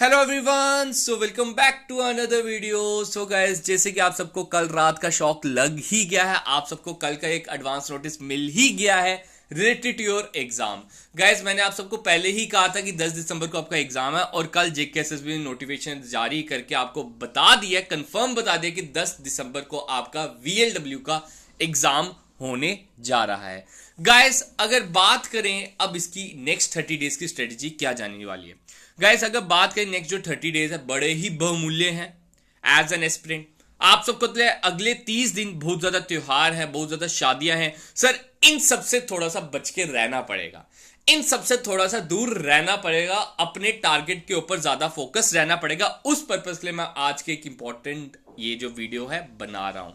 Hello everyone, so welcome back to another video. So guys, जैसे कि आप सबको कल रात का शॉक लग ही गया है, आप सबको कल का एक एडवांस नोटिस मिल ही गया है related to your exam. Guys, मैंने आप सबको पहले ही कहा था कि 10 दिसंबर को आपका एग्जाम है और कल जेकेएसएसबी ने नोटिफिकेशन जारी करके आपको बता दिया, कंफर्म बता दिया कि 10 दिसंबर को आपका वीएलडब्ल्यू का एग्जाम होने जा रहा है। गाइस, अगर बात करें अब इसकी नेक्स्ट 30 डेज की स्ट्रेटेजी क्या जाने वाली है। गाइस, अगर बात करें नेक्स्ट जो 30 डेज है बड़े ही बहुमूल्य हैं एज एन एस्पिरेंट। आप सबको तो अगले 30 दिन बहुत ज्यादा त्योहार है, बहुत ज्यादा शादियां हैं। सर, इन सबसे थोड़ा सा बच के रहना पड़ेगा, इन सबसे थोड़ा सा दूर रहना पड़ेगा, अपने टारगेट के ऊपर ज्यादा फोकस रहना पड़ेगा। उस पर्पज के लिए मैं आज के एक इंपॉर्टेंट ये जो वीडियो है बना रहा हूं।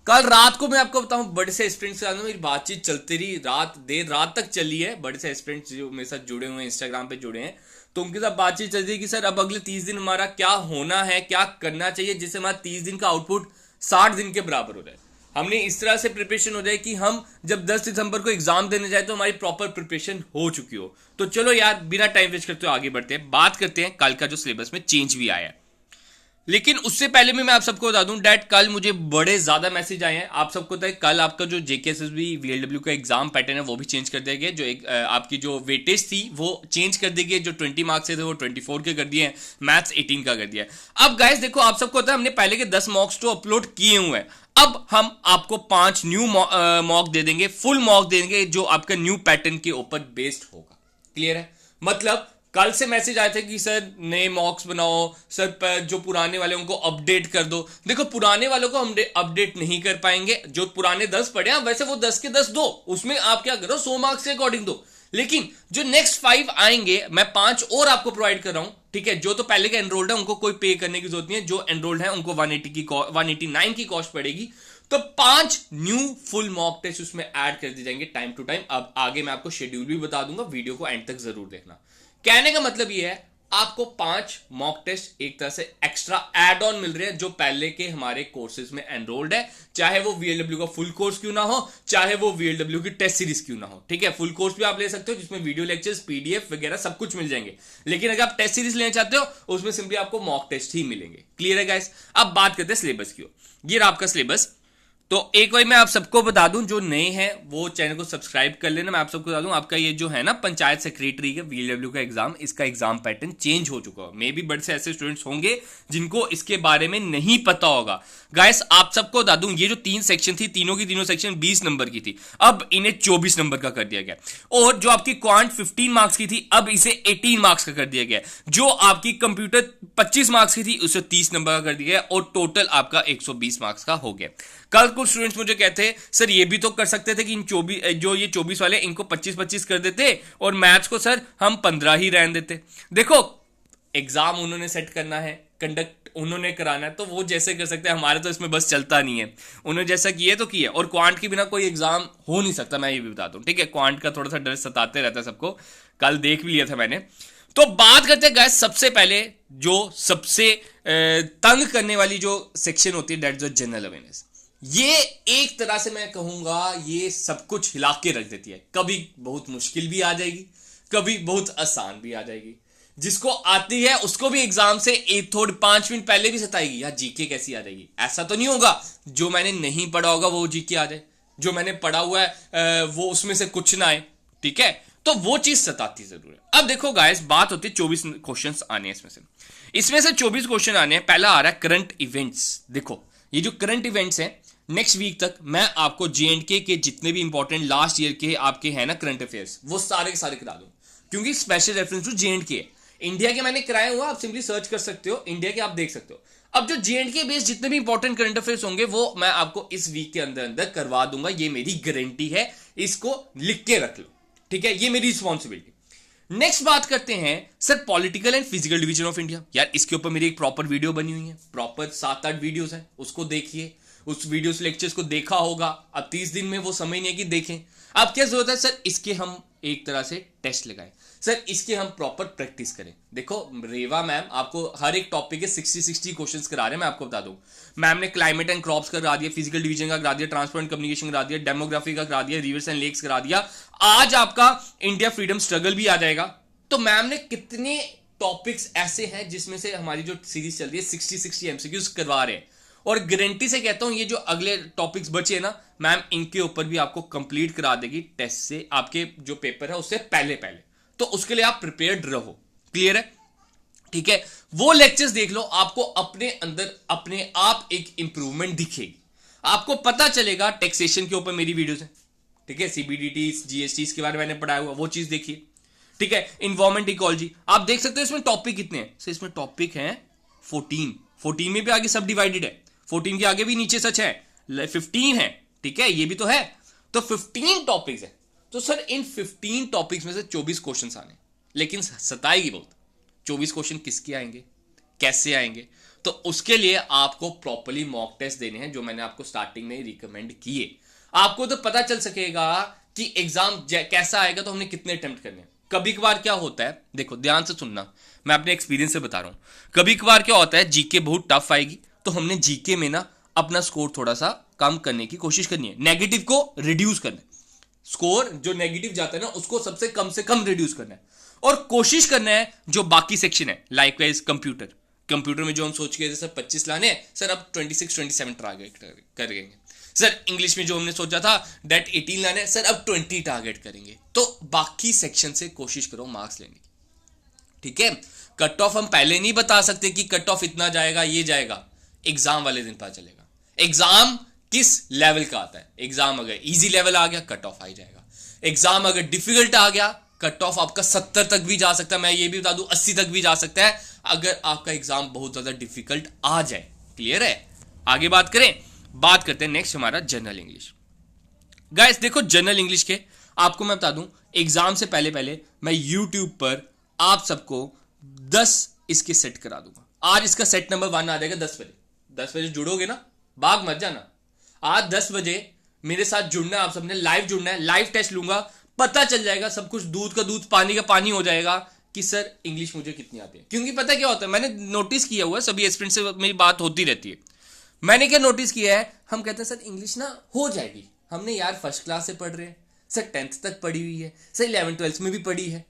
कल रात को मैं आपको बताऊं, बड़े से स्टूडेंट्स के साथ मेरी बातचीत चलती रही, देर रात तक चली है। बड़े से स्टूडेंट्स जो मेरे साथ जुड़े हुए हैं, इंस्टाग्राम पे जुड़े हैं, तो उनके साथ बातचीत चल रही है कि सर अब अगले 30 दिन हमारा क्या होना है, क्या करना चाहिए जिससे हमारा 30 दिन का आउटपुट 60 दिन के बराबर हो जाए। हमने इस तरह से प्रिपरेशन हो जाए कि हम जब 10 दिसंबर को एग्जाम देने जाए तो हमारी प्रॉपर प्रिपरेशन हो चुकी हो। तो चलो यार, बिना टाइम वेस्ट करते हुए आगे बढ़ते हैं, बात करते हैं कल का जो सिलेबस में चेंज भी आया है। लेकिन उससे पहले भी मैं आप सबको बता दूं डैट कल मुझे बड़े ज्यादा मैसेज आए हैं। आप सबको तो कल आपका जो जेकेएसएसबी वीएलडब्ल्यू का एग्जाम पैटर्न है वो भी चेंज कर दिया गया। जो एक आपकी जो वेटेज थी वो चेंज कर दी गई, जो 20 मार्क्स थे वो 24 के कर दिए हैं, मैथ्स 18 का कर दिया है। अब गाइस देखो, आप सबको पता है हमने पहले के 10 मॉक्स तो अपलोड किए हुए हैं। अब हम आपको 5 न्यू मॉक दे देंगे, फुल मॉक देंगे जो आपका न्यू पैटर्न के ऊपर बेस्ड होगा। क्लियर है? मतलब कल से मैसेज आए थे कि सर नए मॉक्स बनाओ, सर जो पुराने वाले उनको अपडेट कर दो। देखो, पुराने वालों को हम अपडेट नहीं कर पाएंगे। जो पुराने 10 पढ़े हैं वैसे वो 10 के 10 दो, उसमें आप क्या करो 100 मार्क्स के अकॉर्डिंग दो। लेकिन जो नेक्स्ट 5 आएंगे मैं 5 और आपको प्रोवाइड कर रहा हूं। ठीक है, जो तो पहले के एनरोल्ड है उनको कोई पे करने की जरूरत नहीं है, जो एनरोल्ड है उनको 189 की कॉस्ट पड़ेगी। तो 5 न्यू फुल मॉक टेस्ट उसमें ऐड कर दिए जाएंगे टाइम टू टाइम। अब आगे मैं आपको शेड्यूल भी बता दूंगा, वीडियो को एंड तक जरूर देखना। कहने का मतलब यह है, आपको 5 मॉक टेस्ट एक तरह से एक्स्ट्रा एड ऑन मिल रहे हैं जो पहले के हमारे कोर्सेज में एनरोल्ड है, चाहे वो वीएलडब्ल्यू का फुल कोर्स क्यों ना हो, चाहे वो वीएलडब्ल्यू की टेस्ट सीरीज क्यों ना हो। ठीक है, फुल कोर्स भी आप ले सकते हो जिसमें वीडियो लेक्चर्स, पीडीएफ वगैरह सब कुछ मिल जाएंगे। लेकिन अगर आप टेस्ट सीरीज लेना चाहते हो उसमें सिंपली आपको मॉक टेस्ट ही मिलेंगे। क्लियर है गाइस? अब बात करते हैं सिलेबस की। ये रहा आपका सिलेबस। तो एक बार मैं आप सबको बता दूं, जो नए हैं वो चैनल को सब्सक्राइब कर लेना। मैं आप सबको बता दूं, आपका ये जो है ना पंचायत सेक्रेटरी का वीएलडब्ल्यू का एग्जाम, इसका एग्जाम पैटर्न चेंज हो चुका है। मे बी बड़े से ऐसे स्टूडेंट्स होंगे जिनको इसके बारे में नहीं पता होगा। गाइस, आप सबको बता दूं, ये जो 3 सेक्शन थी, तीनों की तीनों सेक्शन 20 नंबर की थी, अब इन्हें 24 नंबर का कर दिया गया। और जो आपकी क्वांट 15 मार्क्स की थी, अब इसे 18 मार्क्स का कर दिया गया। जो आपकी कंप्यूटर 25 मार्क्स की थी उसे 30 नंबर का कर दिया गया और टोटल आपका 120 मार्क्स का हो गया। कल कुछ स्टूडेंट्स मुझे कहते हैं सर ये भी तो कर सकते थे कि इन 24 वाले इनको 25 कर देते और मैथ्स को सर हम 15 ही रहने देते। देखो, एग्जाम उन्होंने सेट करना है, कंडक्ट उन्होंने कराना है, तो वो जैसे कर सकते हैं। हमारे तो इसमें बस चलता नहीं है, उन्होंने जैसा किया तो किया। और क्वांट के बिना कोई एग्जाम हो नहीं सकता, मैं ये भी बता दूं। ठीक है, क्वांट का थोड़ा सा डर सताते रहता है सबको, कल देख भी लिया था मैंने। तो बात करते हैं गाइस, सबसे पहले जो सबसे तंग करने वाली जो सेक्शन होती है, दैट्स द जनरल अवेयरनेस। ये एक तरह से मैं कहूंगा ये सब कुछ हिला के रख देती है। कभी बहुत मुश्किल भी आ जाएगी, कभी बहुत आसान भी आ जाएगी। जिसको आती है उसको भी एग्जाम से थोड़ी 5 मिनट पहले भी सताएगी, यार जीके कैसी आ जाएगी। ऐसा तो नहीं होगा जो मैंने नहीं पढ़ा होगा वो जीके आ जाए, जो मैंने पढ़ा हुआ है वो उसमें से कुछ ना आए। ठीक है, तो वो चीज सताती जरूर है। अब देखो गाइस, बात होती है 24 क्वेश्चन आने हैं इसमें से 24 क्वेश्चन आने हैं। पहला आ रहा है करंट इवेंट्स। देखो, ये जो करंट इवेंट्स हैं, नेक्स्ट वीक तक मैं आपको जेएंडके के जितने भी इंपॉर्टेंट लास्ट ईयर के आपके हैं ना करंट अफेयर्स, वो सारे के सारे करा दूं, क्योंकि स्पेशल रेफरेंस टू जेएंडके है। इंडिया के मैंने कराए हुआ, आप सिंपली सर्च कर सकते हो, इंडिया के आप देख सकते हो। अब जो जेएंडके बेस्ड जितने भी इंपॉर्टेंट करंट अफेयर्स होंगे वो मैं आपको इस वीक के अंदर अंदर करवा दूंगा, ये मेरी गारंटी है। इसको लिख के रख लो, ठीक है, ये मेरी रिस्पॉन्सिबिलिटी। नेक्स्ट बात करते हैं sir political and physical division of India. यार इसके ऊपर मेरी एक प्रॉपर वीडियो बनी हुई है, प्रॉपर 7-8 वीडियोस हैं, उसको देखिए। उस वीडियोस लेक्चर्स को देखा होगा, अब 30 दिन में वो समय नहीं है कि देखें। अब क्या जरूरत है सर, इसके हम एक तरह से टेस्ट लगाएं, सर इसके हम प्रॉपर प्रैक्टिस करें। देखो, रेवा मैम आपको हर एक टॉपिक के 60 क्वेश्चंस करा रहे हैं। मैं आपको बता दूं, मैम ने क्लाइमेट एंड क्रॉप्स का करा दिया, फिजिकल डिवीजन का करा दिया, ट्रांसपोर्ट एंड कम्युनिकेशन करा दिया, डेमोग्राफी का करा दिया, रिवर्स एंड लेक्स करा दिया। आज आपका इंडिया फ्रीडम स्ट्रगल भी आ जाएगा। तो मैम ने कितने टॉपिक्स ऐसे हैं जिसमें से हमारी जो सीरीज चल रही है 60 एमसीक्यूज करवा रहे हैं, और गारंटी से कहता हूं ये जो अगले टॉपिक्स बचे हैं ना मैम, इनके ऊपर भी आपको कंप्लीट करा देगी टेस्ट से, आपके जो पेपर है उससे पहले पहले। तो उसके लिए आप प्रिपेयर्ड रहो। क्लियर है? ठीक है, वो लेक्चर्स देख लो, आपको अपने अंदर अपने आप एक इंप्रूवमेंट दिखेगी। आपको पता चलेगा टैक्सेशन के ऊपर मेरी वीडियोस है, ठीक है, सीबीडीटी जीएसटी के बारे में मैंने पढ़ाया हुआ, वो चीज देखिए। ठीक है, इन्वायरमेंट इकोलॉजी आप देख सकते हो। इसमें टॉपिक कितने हैं? सर इसमें टॉपिक हैं 14 में भी आगे सब डिवाइडेड है, 14 के आगे भी नीचे सच है 15 है। ठीक है, ये भी तो है। तो 15 टॉपिक्स है। तो सर इन 15 टॉपिक्स में से 24 क्वेश्चंस आने, लेकिन सताएगी बहुत। 24 क्वेश्चन किसके आएंगे, कैसे आएंगे? तो उसके लिए आपको प्रॉपर्ली मॉक टेस्ट देने हैं, जो मैंने आपको स्टार्टिंग में रिकमेंड किए। आपको तो पता चल सकेगा कि एग्जाम कैसा आएगा, तो हमने कितने अटेम्प्ट करने हैं। कभी कभार क्या होता है, देखो ध्यान से सुनना, मैं अपने एक्सपीरियंस से बता रहा हूं। कभी कभार क्या होता है, जीके बहुत टफ आएगी, तो हमने जीके में ना अपना स्कोर थोड़ा सा कम करने की कोशिश करनी है, नेगेटिव को रिड्यूस करना है। स्कोर जो नेगेटिव जाता है ना उसको सबसे कम से कम रिड्यूस करना है, और कोशिश करना है जो बाकी सेक्शन है, लाइकवाइज कंप्यूटर में जो हम सोच के सर 25 लाने हैं, सर अब 26-27 टारगेट करेंगे। सर इंग्लिश में जो हमने सोचा था डेट 18 लाने, सर अब 20 टारगेट करेंगे। तो बाकी सेक्शन से कोशिश करो मार्क्स लेने की। ठीक है, कट ऑफ हम पहले नहीं बता सकते कि कट ऑफ इतना जाएगा, ये जाएगा, एग्जाम वाले दिन पता चलेगा एग्जाम किस लेवल का आता है। एग्जाम अगर इजी लेवल आ गया कट ऑफ आ ही जाएगा, एग्जाम अगर डिफिकल्ट आ गया कट ऑफ आपका 70 तक भी जा सकता है, मैं ये भी बता दूं 80 तक भी जा सकता है, अगर आपका एग्जाम बहुत ज्यादा डिफिकल्ट आ जाए। क्लियर है? आगे बात करते हैं नेक्स्ट हमारा जनरल इंग्लिश। गाइस देखो, जनरल इंग्लिश के आपको मैं बता दूं, एग्जाम से पहले पहले मैं यूट्यूब पर आप सबको 10 इसके सेट करा दूंगा। आज इसका सेट नंबर 1 आ जाएगा 10 बजे। 10 बजे जुड़ोगे ना, भाग मत जाना। आज 10 बजे मेरे साथ जुड़ना है, आप सबने लाइव जुड़ना है, लाइव टेस्ट लूंगा, पता चल जाएगा सब कुछ, दूध का दूध पानी का पानी हो जाएगा कि सर इंग्लिश मुझे कितनी आती है। क्योंकि पता क्या होता है, मैंने नोटिस किया हुआ है, सभी एस्पिरेंट से मेरी बात होती रहती है। मैंने क्या नोटिस किया है, हम कहते हैं सर इंग्लिश ना हो जाएगी, हमने यार फर्स्ट क्लास से पढ़ रहे हैं, सर 10th तक पढ़ी हुई है, सर 11th-12th में भी पढ़ी है,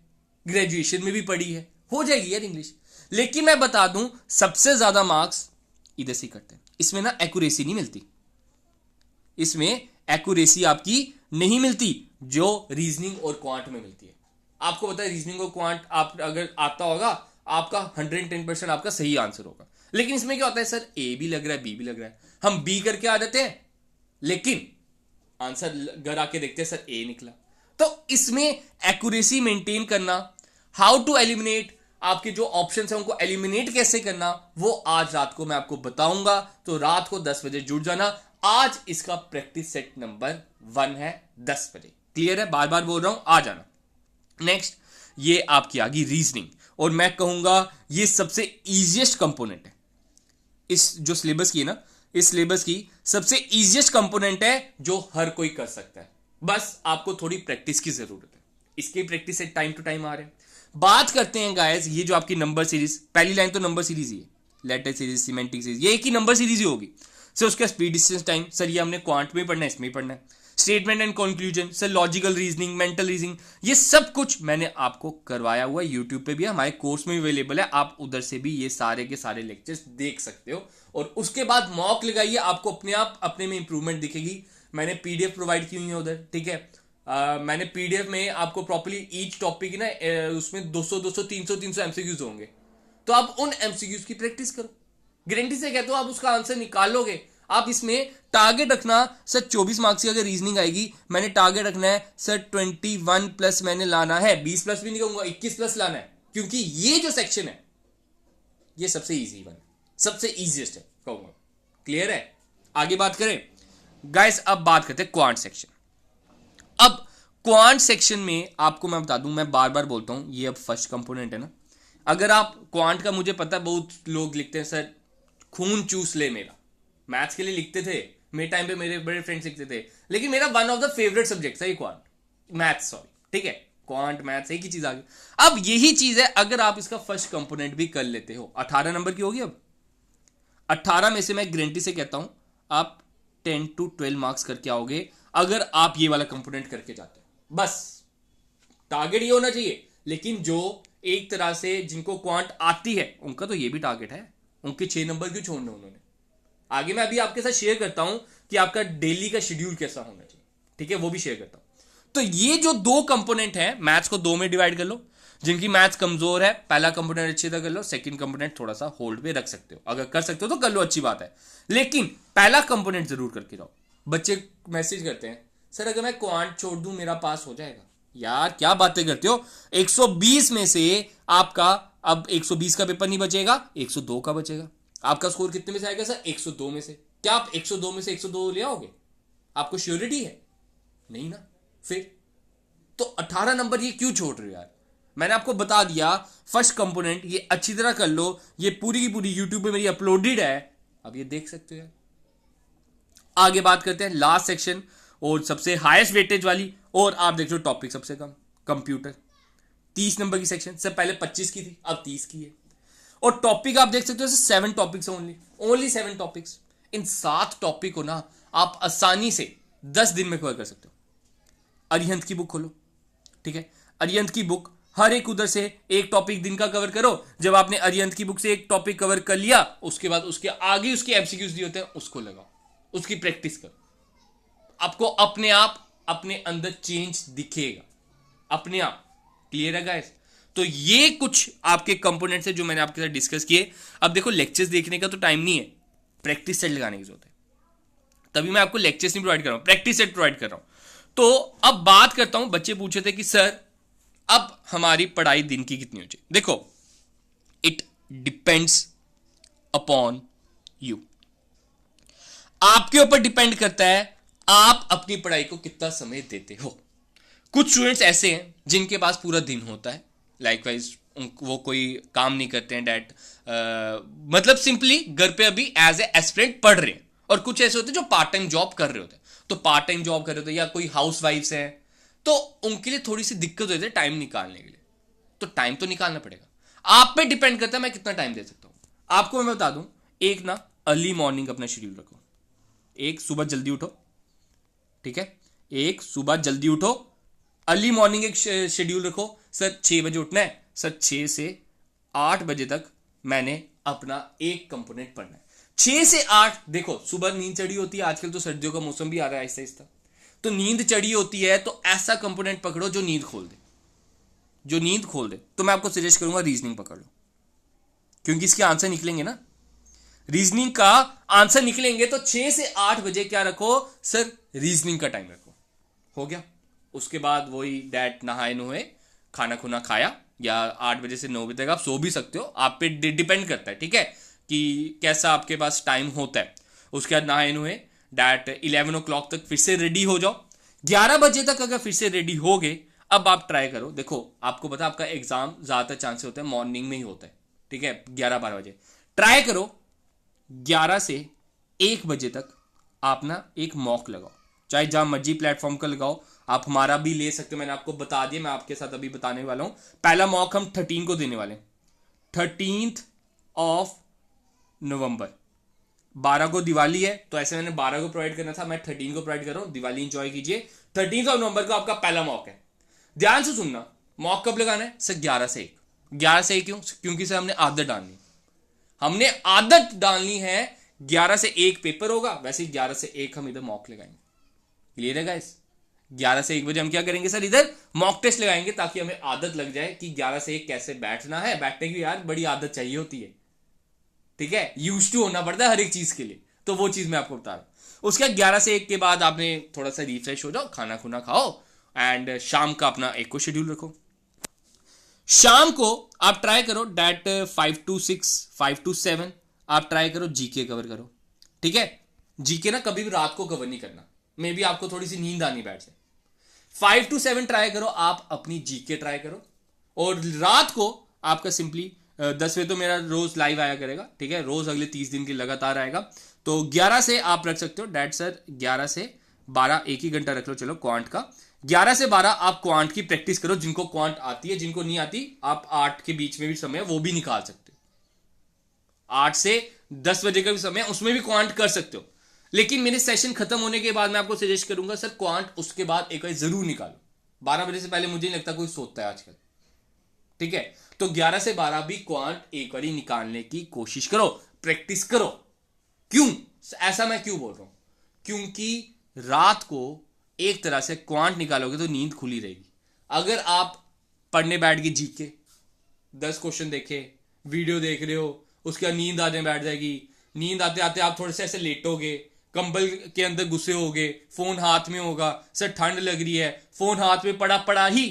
ग्रेजुएशन में भी पढ़ी है, हो जाएगी यार इंग्लिश। लेकिन मैं बता दूं, सबसे ज्यादा मार्क्स इधर से करते हैं। इसमें ना एक्यूरेसी नहीं मिलती, इसमें एक्यूरेसी आपकी नहीं मिलती जो रीजनिंग और क्वांट में मिलती है। आपको पता है रीजनिंग और क्वांट आप अगर आता होगा, आपका 110% आपका सही आंसर होगा। लेकिन इसमें क्या होता है, सर ए भी लग रहा है, बी भी लग रहा है, हम बी करके आ जाते हैं, लेकिन आंसर घर आके देखते हैं सर ए निकला। तो इसमें एक्यूरेसी मेंटेन करना, हाउ टू एलिमिनेट, आपके जो ऑप्शन है उनको एलिमिनेट कैसे करना, वो आज रात को मैं आपको बताऊंगा। तो रात को 10 बजे जुड़ जाना। आज इसका प्रैक्टिस सेट नंबर 1 है 10 बजे। क्लियर है? बार बार बोल रहा हूं, आ जाना। नेक्स्ट, ये आपकी आ गई रीजनिंग, और मैं कहूंगा ये सबसे इजीएस्ट कंपोनेंट है इस जो सिलेबस की है ना, इस सिलेबस की सबसे इजीएस्ट कंपोनेंट है जो हर कोई कर सकता है, बस आपको थोड़ी प्रैक्टिस की जरूरत है। इसकी प्रैक्टिस से टाइम टू टाइम आ रहे हैं। बात करते हैं गाइस, ये जो आपकी नंबर सीरीज, पहली लाइन तो नंबर सीरीज ही है, लेटर सीरीज, सिमेंटिक सीरीज, ये एक ही नंबर सीरीज ही होगी। सर उसका स्पीड डिस्टेंस टाइम, सर ये हमने क्वांट में पढ़ना है, इसमें ही पढ़ना है। Statement and conclusion, sir logical reasoning, mental reasoning, ये सब कुछ मैंने आपको करवाया हुआ है, यूट्यूब पे भी हमारे कोर्स में भी अवेलेबल है, आप उधर से भी ये सारे के सारे लेक्चर्स देख सकते हो। और उसके बाद मॉक लगाइए, आपको अपने आप अपने में इंप्रूवमेंट दिखेगी। मैंने पीडीएफ प्रोवाइड की हुई है उधर, ठीक है। मैंने पीडीएफ में आपको प्रॉपर्ली ईच टॉपिक ना उसमें 200 300 एमसीक्यूज होंगे, तो आप उन एमसीक्यूज की प्रैक्टिस करो। गारंटी से कहते हो आप उसका आंसर निकालोगे। आप इसमें टारगेट रखना, सर 24 मार्क्स की अगर रीजनिंग आएगी, मैंने टारगेट रखना है सर 21 प्लस मैंने लाना है, 20 प्लस भी नहीं कहूंगा, 21 प्लस लाना है, क्योंकि ये जो सेक्शन है ये सबसे इजी वन, सबसे इजीएस्ट है कहूंगा। क्लियर है? आगे बात करें गाइस, अब बात करते हैं क्वांट सेक्शन। अब क्वांट सेक्शन में आपको मैं बता दूं, मैं बार बार बोलता हूं, ये अब फर्स्ट कंपोनेंट है ना। अगर आप क्वांट का, मुझे पता है बहुत लोग लिखते हैं सर खून चूस ले मेरा, मैथ्स के लिए लिखते थे मेरे टाइम पे, मेरे बड़े फ्रेंड्स लिखते थे, लेकिन मेरा one of the favourite subject था ये क्वांट, मैथ्स, सॉरी, ठीक है, क्वांट मैथ्स एक ही चीज आ गई। अब यही चीज है, अगर आप इसका फर्स्ट कंपोनेंट भी कर लेते हो, 18 नंबर की होगी। अब 18 में से मैं गारंटी से कहता हूं आप 10 to 12 मार्क्स करके आओगे, अगर आप ये वाला कंपोनेंट करके जाते हो। बस टारगेट ये होना चाहिए, लेकिन जो एक तरह से जिनको क्वांट आती है उनका तो ये भी टारगेट है, उनके 6 नंबर क्यों छोड़ने उन्होंने। आगे मैं अभी आपके साथ शेयर करता हूं कि आपका डेली का शेड्यूल कैसा होना चाहिए, ठीक है, वो भी शेयर करता हूं। तो ये जो दो कंपोनेंट है, मैथ्स को दो में डिवाइड कर लो। जिनकी मैथ्स कमजोर है, पहला कंपोनेंट अच्छी तरह कर लो, सेकंड कंपोनेंट थोड़ा सा होल्ड पे रख सकते हो, अगर कर सकते हो तो कर लो, अच्छी बात है, लेकिन पहला कंपोनेंट जरूर करके जाओ। बच्चे मैसेज करते हैं, सर अगर मैं क्वांट छोड़ दूं मेरा पास हो जाएगा। यार क्या बातें करते हो, 120 में से आपका अब 120 का पेपर नहीं बचेगा, 102 का बचेगा। आपका स्कोर कितने में से आएगा सर? 102 में से। क्या आप 102 में से 102 ले आओगे? आपको श्योरिटी है? नहीं ना। फिर तो 18 नंबर ये क्यों छोड़ रहे हो यार? मैंने आपको बता दिया, फर्स्ट कंपोनेंट ये अच्छी तरह कर लो, ये पूरी की पूरी यूट्यूब पे मेरी अपलोडेड है, अब ये देख सकते हो यार। आगे बात करते हैं लास्ट सेक्शन और सबसे हाईएस्ट वेटेज वाली, और आप देख लो टॉपिक सबसे कम, कंप्यूटर 30 नंबर की सेक्शन से पहले 25 की थी, अब 30 की है। और टॉपिक आप देख सकते हो 7 टॉपिक्स ओनली 7 टॉपिक्स। इन 7 टॉपिक को ना आप आसानी से 10 दिन में कवर कर सकते हो। अरिहंत की बुक खोलो, ठीक है, अरिहंत की बुक हर एक उधर से एक टॉपिक दिन का कवर करो। जब आपने अरिहंत की बुक से एक टॉपिक कवर कर लिया, उसके बाद उसके आगे उसके एमसीक्यूज दिए होते हैं, उसको लगाओ, उसकी प्रैक्टिस करो। आपको अपने आप अपने अंदर चेंज दिखेगा, अपने आप। क्लियर है गाइस? तो ये कुछ आपके कंपोनेंट्स है जो मैंने आपके साथ डिस्कस किए। अब देखो लेक्चर्स देखने का तो टाइम नहीं है, प्रैक्टिस सेट लगाने की जरूरत है। तभी मैं आपको लेक्चर्स नहीं प्रोवाइड कर रहा हूं, प्रैक्टिस सेट प्रोवाइड कर रहा हूं। तो अब बात करता हूं, बच्चे पूछे थे कि सर अब हमारी पढ़ाई दिन की कितनी हो चाहिए। देखो, इट डिपेंड्स अपॉन यू, आपके ऊपर डिपेंड करता है आप अपनी पढ़ाई को कितना समय देते हो। कुछ स्टूडेंट्स ऐसे हैं जिनके पास पूरा दिन होता है, लाइकवाइज वो कोई काम नहीं करते हैं, डैट मतलब सिंपली घर पे अभी एज ए एस्पिरेंट पढ़ रहे हैं। और कुछ ऐसे होते हैं जो पार्ट टाइम जॉब कर रहे होते हैं, तो पार्ट टाइम जॉब कर रहे होते हैं या कोई हाउस वाइफ्स हैं, तो उनके लिए थोड़ी सी दिक्कत होती है टाइम निकालने के लिए। तो टाइम तो निकालना पड़ेगा, आप पे डिपेंड करता है मैं कितना टाइम दे सकता हूं। आपको मैं बता दूं, एक ना अर्ली मॉर्निंग अपना शेड्यूल रखो, एक सुबह जल्दी उठो, ठीक है, एक सुबह जल्दी उठो, अर्ली मॉर्निंग एक शेड्यूल रखो। सर 6 बजे उठना है, सर 6 से 8 बजे तक मैंने अपना एक कंपोनेंट पढ़ना है। 6 से 8 देखो सुबह नींद चढ़ी होती है, आजकल तो सर्दियों का मौसम भी आ रहा है आहिस्ता आहिस्ता, तो नींद चढ़ी होती है, तो ऐसा कंपोनेंट पकड़ो जो नींद खोल दे, जो नींद खोल दे। तो मैं आपको सजेस्ट करूंगा रीजनिंग पकड़ लो, क्योंकि इसके आंसर निकलेंगे ना, रीजनिंग का आंसर निकलेंगे। तो 6 से 8 बजे क्या रखो सर? रीजनिंग का टाइम रखो, हो गया। उसके बाद वही डैट नहाए नुए खाना खुना खाया, या 8 बजे से 9 बजे तक आप सो भी सकते हो, आप पे डिपेंड करता है, ठीक है, कि कैसा आपके पास टाइम होता है। उसके बाद नहाए नुए डैट 11 o'clock तक फिर से रेडी हो जाओ, 11 बजे तक अगर फिर से रेडी हो गए, अब आप ट्राई करो। देखो आपको पता आपका एग्जाम ज्यादातर चांसेस होते हैं मॉर्निंग में ही होता है, ठीक है, 11-12 बजे। ट्राई करो 11 से 1 बजे तक आप ना एक मॉक लगाओ, चाहे जहां मर्जी प्लेटफॉर्म का लगाओ, आप हमारा भी ले सकते हो, मैंने आपको बता दिया, मैं आपके साथ अभी बताने वाला हूं। पहला मॉक हम 13 को देने वाले हैं, 13th of November। 12 को दिवाली है, तो ऐसे मैंने 12 को प्रोवाइड करना था, मैं 13 को प्रोवाइड कर रहा हूं, दिवाली एंजॉय कीजिए। 13th of November को आपका पहला मॉक है। ध्यान से सुनना, मॉक कब लगाना है सर? 11 से 1। 11 से 1 क्यों? क्योंकि सर हमने आदत डालनी, हमने आदत डालनी है। 11 से 1 पेपर होगा, वैसे ही 11 से 1 हम इधर मॉक लगाएंगे। क्लियर है गाइस? 11 से 1 बजे हम क्या करेंगे सर? इधर मॉक टेस्ट लगाएंगे, ताकि हमें आदत लग जाए कि 11 से 1 कैसे बैठना है। बैठने की यार बड़ी आदत चाहिए होती है, ठीक है, यूज टू होना पड़ता है हर एक चीज के लिए, तो वो चीज मैं आपको बता रहा हूं। उसके बाद 11 से 1 के बाद आपने थोड़ा सा रिफ्रेश हो जाओ, खाना खुना खाओ, एंड शाम का अपना एक को शेड्यूल रखो। शाम को आप ट्राई करो डैट 5 to 6, 5 to 7 आप ट्राई करो जीके कवर करो, ठीक है। जीके ना कभी भी रात को कवर नहीं करना, मे भी आपको थोड़ी सी नींद आनी बैठ से। 5 to 7 ट्राई करो, आप अपनी जीके ट्राई करो। और रात को आपका सिंपली 10 बजे तो मेरा रोज लाइव आया करेगा, ठीक है, रोज अगले 30 दिन के लगातार आएगा। तो 11 से आप रख सकते हो डैट सर 11 से 12 एक ही घंटा रख लो, चलो क्वांट का। 11 से 12 आप क्वांट की प्रैक्टिस करो, जिनको क्वांट आती है, जिनको नहीं आती आप 8 के बीच में भी समय वो भी निकाल सकते हो। 8 से 10 बजे का भी समय, उसमें भी क्वांट कर सकते हो। लेकिन मेरे सेशन खत्म होने के बाद मैं आपको सजेस्ट करूंगा सर क्वांट उसके बाद एक बार जरूर निकालो। 12 बजे से पहले मुझे नहीं लगता कोई सोता है आजकल, ठीक है, तो 11 से 12 भी क्वांट एक बारी निकालने की कोशिश करो, प्रैक्टिस करो। क्यों ऐसा मैं क्यों बोल रहा हूं? क्योंकि रात को एक तरह से क्वांट निकालोगे तो नींद खुली रहेगी। अगर आप पढ़ने बैठ गए जी के 10 क्वेश्चन देखे, वीडियो देख रहे हो, उसके बाद नींद आने बैठ जाएगी, नींद आते आते आप थोड़े से ऐसे लेटोगे, कंबल के अंदर घुसे होगे, फोन हाथ में होगा, सर ठंड लग रही है, फोन हाथ में पड़ा पड़ा ही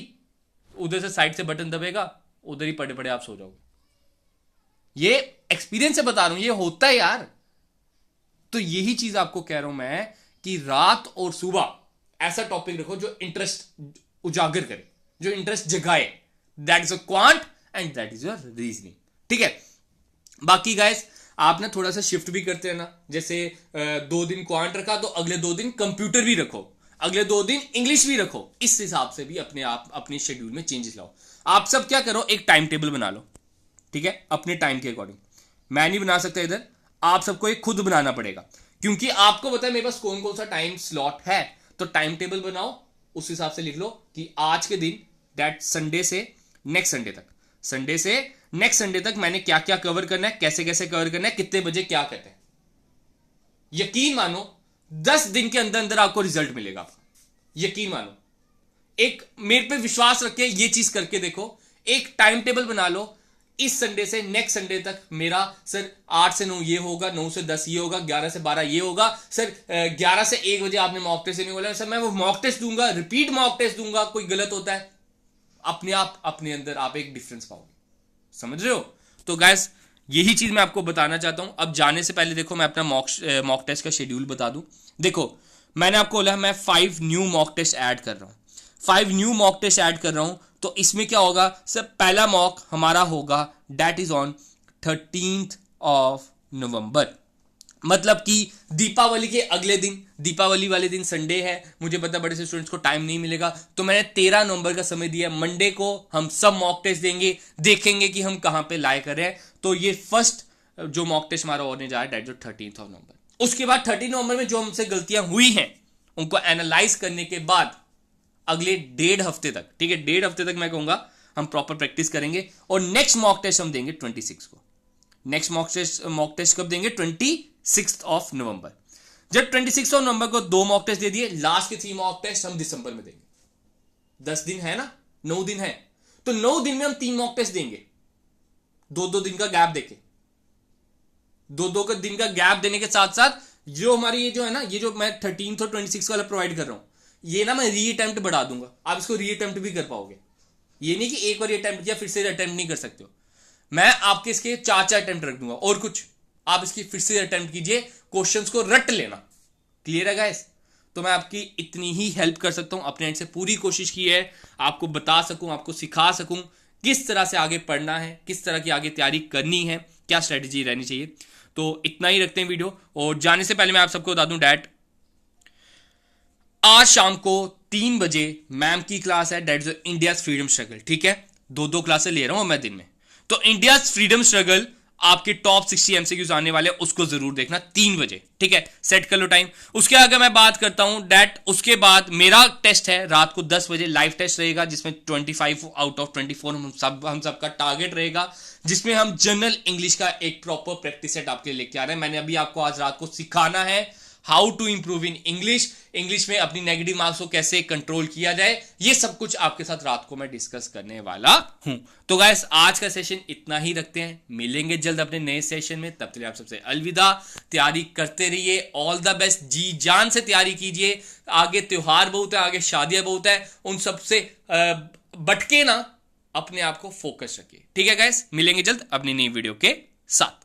उधर से साइड से बटन दबेगा, उधर ही पड़े पड़े आप सो जाओगे। ये एक्सपीरियंस से बता रहा हूं, ये होता है यार। तो यही चीज आपको कह रहा हूं मैं कि रात और सुबह ऐसा टॉपिक रखो जो इंटरेस्ट उजागर करे, जो इंटरेस्ट जगाए। That is a quant and that is your reasoning, ठीक है। बाकी गाइस आप ना थोड़ा सा शिफ्ट भी करते हैं ना, जैसे 2 दिन क्वांट रखा तो अगले 2 दिन कंप्यूटर भी रखो, अगले 2 दिन इंग्लिश भी रखो। इस हिसाब से भी अपने आप अपने शेड्यूल में चेंजेस लाओ। आप सब क्या करो, एक टाइम टेबल बना लो, ठीक है, अपने टाइम के अकॉर्डिंग। मैं नहीं बना सकता इधर, आप सबको एक खुद बनाना पड़ेगा, क्योंकि आपको पता है मेरे पास कौन कौन सा टाइम स्लॉट है। तो टाइम टेबल बनाओ, उस हिसाब से लिख लो कि आज के दिन दैट संडे से नेक्स्ट संडे तक, संडे से नेक्स्ट संडे तक मैंने क्या क्या कवर करना है, कैसे कैसे कवर करना है, कितने बजे क्या करते हैं। यकीन मानो 10 दिन के अंदर अंदर आपको रिजल्ट मिलेगा। यकीन मानो, एक मेरे पे विश्वास रख के ये चीज करके देखो। एक टाइम टेबल बना लो, इस संडे से नेक्स्ट संडे तक मेरा सर 8 से 9 ये होगा, 9 से 10 ये होगा, 11 से 12 ये होगा, सर 11 से 1 बजे आपने मॉक टेस्ट नहीं बोला, सर मैं वो मॉक टेस्ट दूंगा, रिपीट मॉक टेस्ट दूंगा, कोई गलत होता है अपने आप अपने अंदर आप एक डिफरेंस पाओगे। समझ रहे हो? तो गाइस यही चीज मैं आपको बताना चाहता हूं। अब जाने से पहले देखो मैं अपना मॉक टेस्ट का शेड्यूल बता दूं। देखो मैंने आपको बोला मैं 5 न्यू मॉक टेस्ट ऐड कर रहा हूं, 5 न्यू मॉक टेस्ट ऐड कर रहा हूं। तो इसमें क्या होगा सर, पहला मॉक हमारा होगा that is on 13th of November, मतलब कि दीपावली के अगले दिन, दीपावली वाले दिन संडे है। मुझे पता बड़े से स्टूडेंट्स को टाइम नहीं मिलेगा, तो मैंने 13 नवंबर का समय दिया। मंडे को हम सब मॉक टेस्ट देंगे, देखेंगे कि हम कहां पे लाए कर रहे हैं। तो ये फर्स्ट जो मॉक टेस्ट हमारा होने जा रहा है जो 13th of November। उसके बाद 13 नवंबर में जो हमसे गलतियां हुई हैं उनको एनालाइज करने के बाद अगले 1.5 हफ्ते तक, ठीक है, 1.5 हफ्ते तक मैं कहूंगा हम प्रॉपर प्रैक्टिस करेंगे। और नेक्स्ट मॉक टेस्ट हम देंगे 26 को। नेक्स्ट मॉक टेस्ट कब देंगे? 26th of November। जब 26th of November को 2 मॉक टेस्ट दे दिए, लास्ट के 3 मॉक टेस्ट हम दिसंबर में देंगे। 10 दिन है ना, 9 दिन है, तो 9 दिन में हम 3 मॉक टेस्ट देंगे, 2-2 दिन का गैप देके। 2-2 दिन का गैप देने के साथ साथ जो हमारी ये जो है ना, ये जो मैं 13th और 26 वाला प्रोवाइड कर रहा हूं, ये ना मैं री अटेम्प्ट बढ़ा दूंगा। आप इसको री अटेम्प्ट भी कर पाओगे। ये नहीं कि एक बार अटेम्प्ट किया फिर से अटेम्प्ट नहीं कर सकते हो। मैं आपके इसके 4 अटेम्प्ट रख दूंगा और कुछ आप इसकी फिर से अटेम्प्ट कीजिए, क्वेश्चंस को रट लेना। क्लियर है गाइस? तो मैं आपकी इतनी ही हेल्प कर सकता हूं, अपने एंड से पूरी कोशिश की है आपको बता सकूं, आपको सिखा सकूं किस तरह से आगे पढ़ना है, किस तरह की आगे तैयारी करनी है, क्या स्ट्रेटेजी रहनी चाहिए। तो इतना ही रखते हैं वीडियो। और जाने से पहले मैं आप सबको बता दूं डैट आज शाम को 3 बजे मैम की क्लास है, that is India freedom struggle. ठीक है, 2 क्लासें ले रहा हूं मैं दिन में। तो इंडिया फ्रीडम स्ट्रगल आपके टॉप 60 एमसीक्यूज आने वाले, उसको जरूर देखना 3 बजे। ठीक है, सेट कर लो टाइम। उसके आगे मैं बात करता हूं डैट उसके बाद मेरा टेस्ट है रात को 10 बजे, लाइव टेस्ट रहेगा जिसमें 25 आउट ऑफ 24 हम सबका टारगेट रहेगा, जिसमें हम जनरल इंग्लिश का एक प्रॉपर प्रैक्टिस सेट आपके लेके आ रहे हैं। मैंने अभी आपको आज रात को सिखाना है how to improve in English में अपनी नेगेटिव मार्क्स को कैसे कंट्रोल किया जाए। ये सब कुछ आपके साथ रात को मैं डिस्कस करने वाला हूं। तो गाइस आज का सेशन इतना ही रखते हैं, मिलेंगे जल्द अपने नए सेशन में। तब तक आप सबसे अलविदा। तैयारी करते रहिए, ऑल द बेस्ट, जी जान से तैयारी कीजिए। आगे त्योहार बहुत है, आगे शादियां बहुत है, उन सबसे भटके ना, अपने आप को फोकस रखिए। ठीक है गाइस, मिलेंगे जल्द अपनी नई वीडियो के साथ।